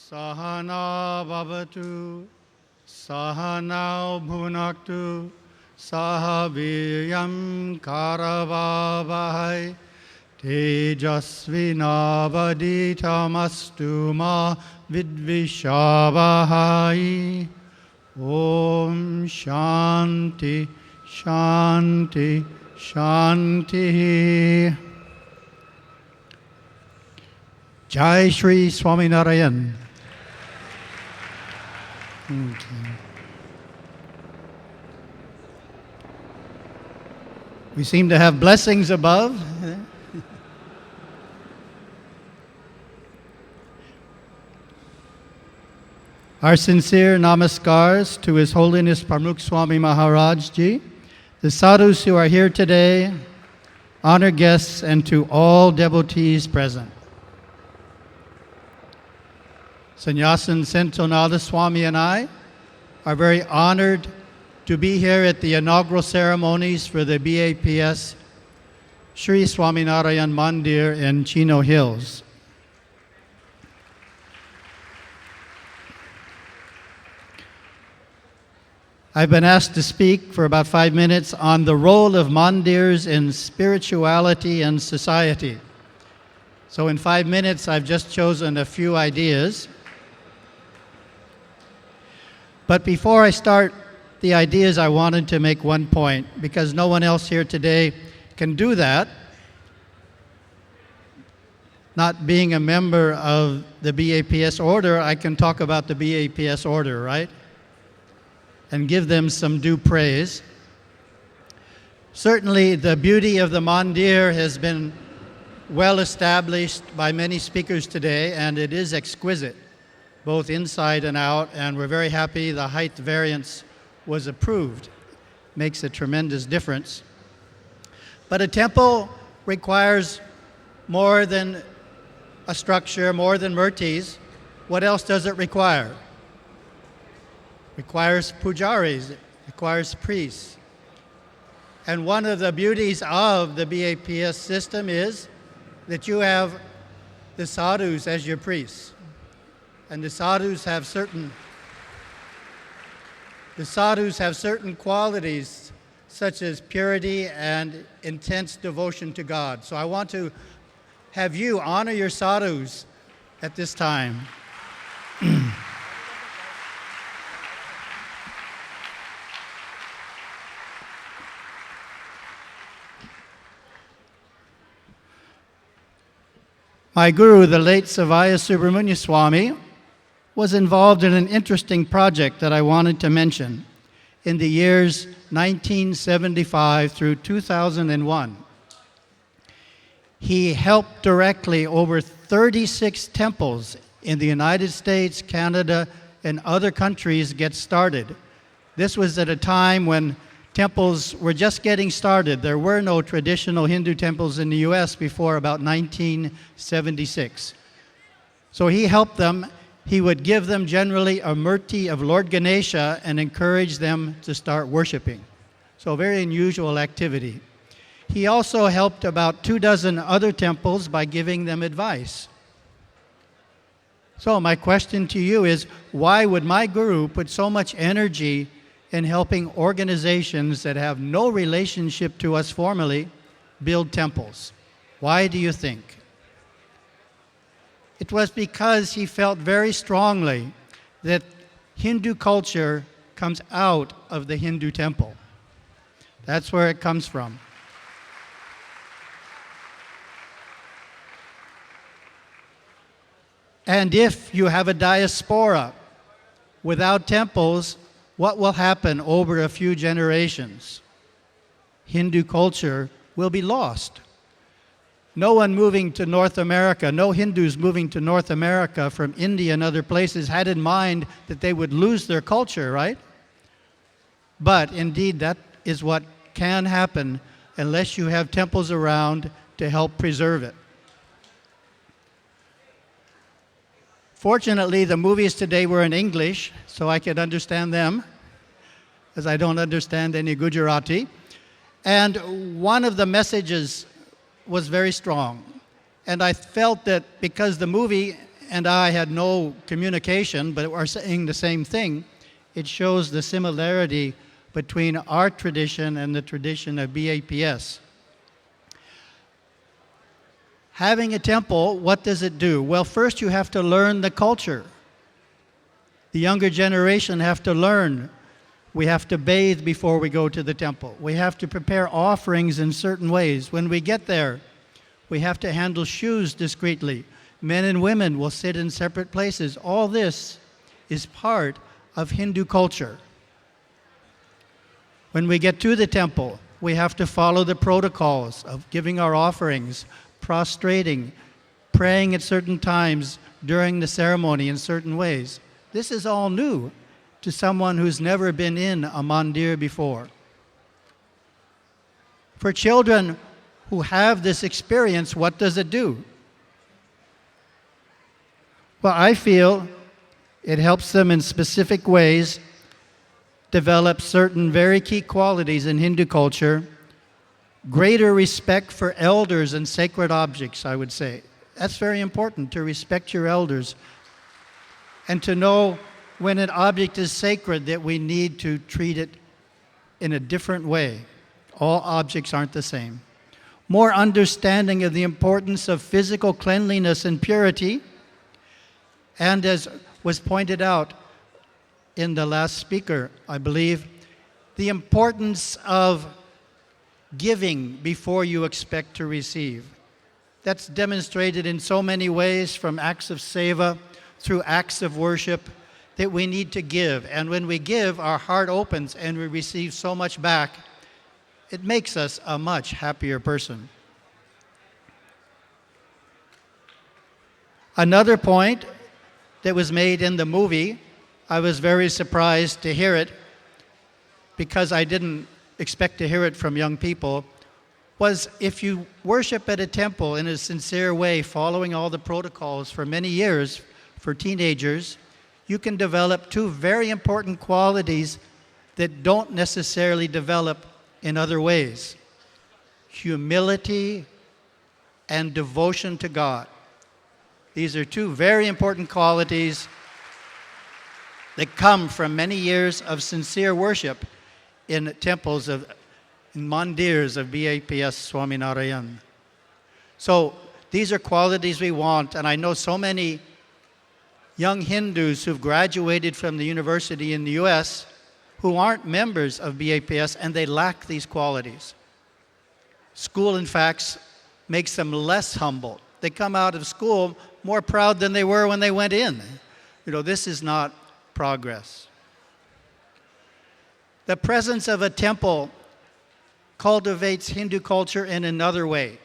Sahana Bhavatu, Sahana Bhunaktu, Sahaviyam Karavavahai, Tejasvinavaditamastu ma vidvishavahai. Om Shanti, Shanti, Shanti. Jai Shri Swaminarayan. Okay. We seem to have blessings above. Our sincere namaskars to His Holiness Pramukh Swami Maharaj Ji, the sadhus who are here today, honored guests, and to all devotees present. Sannyasin Sentonada Swami and I are very honored to be here at the inaugural ceremonies for the BAPS Shri Swaminarayan Mandir in Chino Hills. I've been asked to speak for about 5 minutes on the role of mandirs in spirituality and society. So in 5 minutes, I've just chosen a few ideas. But before I start the ideas, I wanted to make one point, because no one else here today can do that. Not being a member of the BAPS order, I can talk about the BAPS order, right? And give them some due praise. Certainly, the beauty of the mandir has been well established by many speakers today, and it is exquisite, both inside and out, and we're very happy the height variance was approved. Makes a tremendous difference. But a temple requires more than a structure, more than murtis. What else does it require? Requires pujaris, it requires priests. And one of the beauties of the BAPS system is that you have the sadhus as your priests. And the sadhus have certain qualities, such as purity and intense devotion to God. So I want to have you honor your sadhus at this time. My guru, the late Savaya Subramanya Swami, was involved in an interesting project that I wanted to mention in the years 1975 through 2001. He helped directly over 36 temples in the United States, Canada, and other countries get started. This was at a time when temples were just getting started. There were no traditional Hindu temples in the US before about 1976. So he helped them. He would give them generally a murti of Lord Ganesha and encourage them to start worshiping. So a very unusual activity. He also helped about 24 other temples by giving them advice. So my question to you is, why would my guru put so much energy in helping organizations that have no relationship to us formally build temples? Why do you think? It was because he felt very strongly that Hindu culture comes out of the Hindu temple. That's where it comes from. And if you have a diaspora without temples, what will happen over a few generations? Hindu culture will be lost. No one moving to North America, no Hindus moving to North America from India and other places had in mind that they would lose their culture, right? But indeed, that is what can happen unless you have temples around to help preserve it. Fortunately, the movies today were in English, so I could understand them, as I don't understand any Gujarati. And one of the messages was very strong. And I felt that because the movie and I had no communication, but are saying the same thing, it shows the similarity between our tradition and the tradition of BAPS. Having a temple, what does it do? Well, first you have to learn the culture. The younger generation have to learn. We have to bathe before we go to the temple. We have to prepare offerings in certain ways. When we get there, we have to handle shoes discreetly. Men and women will sit in separate places. All this is part of Hindu culture. When we get to the temple, we have to follow the protocols of giving our offerings, prostrating, praying at certain times during the ceremony in certain ways. This is all new to someone who's never been in a mandir before. For children who have this experience, what does it do? Well, I feel it helps them in specific ways develop certain very key qualities in Hindu culture. Greater respect for elders and sacred objects, I would say. That's very important, to respect your elders and to know when an object is sacred that we need to treat it in a different way. All objects aren't the same. More understanding of the importance of physical cleanliness and purity, and as was pointed out in the last speaker, I believe, the importance of giving before you expect to receive. That's demonstrated in so many ways, from acts of seva through acts of worship, that we need to give. And when we give, our heart opens and we receive so much back. It makes us a much happier person. Another point that was made in the movie, I was very surprised to hear it because I didn't expect to hear it from young people, was if you worship at a temple in a sincere way, following all the protocols for many years for teenagers, you can develop two very important qualities that don't necessarily develop in other ways: humility and devotion to God. These are two very important qualities that come from many years of sincere worship in temples in mandirs of BAPS Swaminarayan. So these are qualities we want, and I know so many young Hindus who've graduated from the university in the US who aren't members of BAPS, and they lack these qualities. School, in fact, makes them less humble. They come out of school more proud than they were when they went in. You know, this is not progress. The presence of a temple cultivates Hindu culture in another way.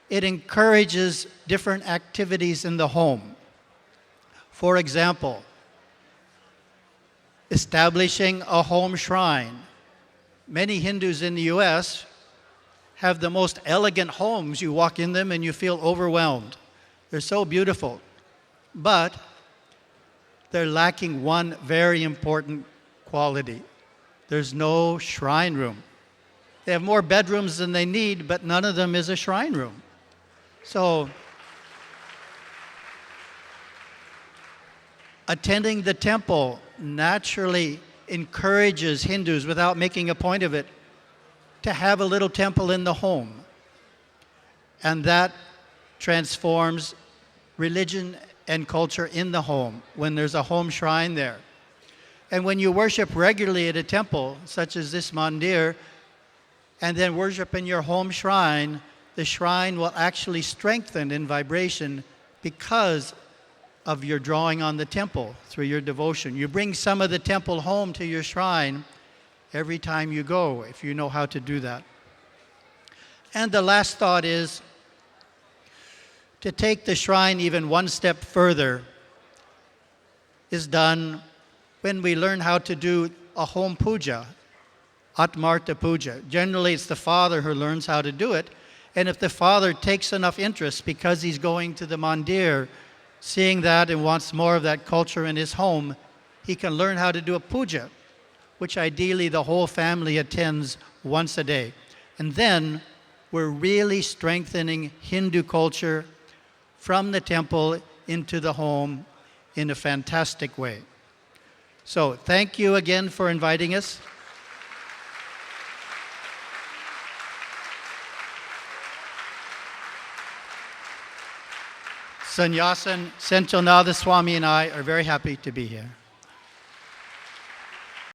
It encourages different activities in the home. For example, establishing a home shrine. Many Hindus in the US have the most elegant homes. You walk in them and you feel overwhelmed. They're so beautiful. But they're lacking one very important quality. There's no shrine room. They have more bedrooms than they need, but none of them is a shrine room. So attending the temple naturally encourages Hindus, without making a point of it, to have a little temple in the home. And that transforms religion and culture in the home when there's a home shrine there. And when you worship regularly at a temple, such as this mandir, and then worship in your home shrine, the shrine will actually strengthen in vibration because of your drawing on the temple through your devotion. You bring some of the temple home to your shrine every time you go, if you know how to do that. And the last thought is to take the shrine even one step further is done when we learn how to do a home puja, Atmartha puja. Generally, it's the father who learns how to do it. And if the father takes enough interest because he's going to the mandir, seeing that and wants more of that culture in his home, he can learn how to do a puja, which ideally the whole family attends once a day. And then we're really strengthening Hindu culture from the temple into the home in a fantastic way. So thank you again for inviting us. Sannyasin Senchonada Swami and I are very happy to be here.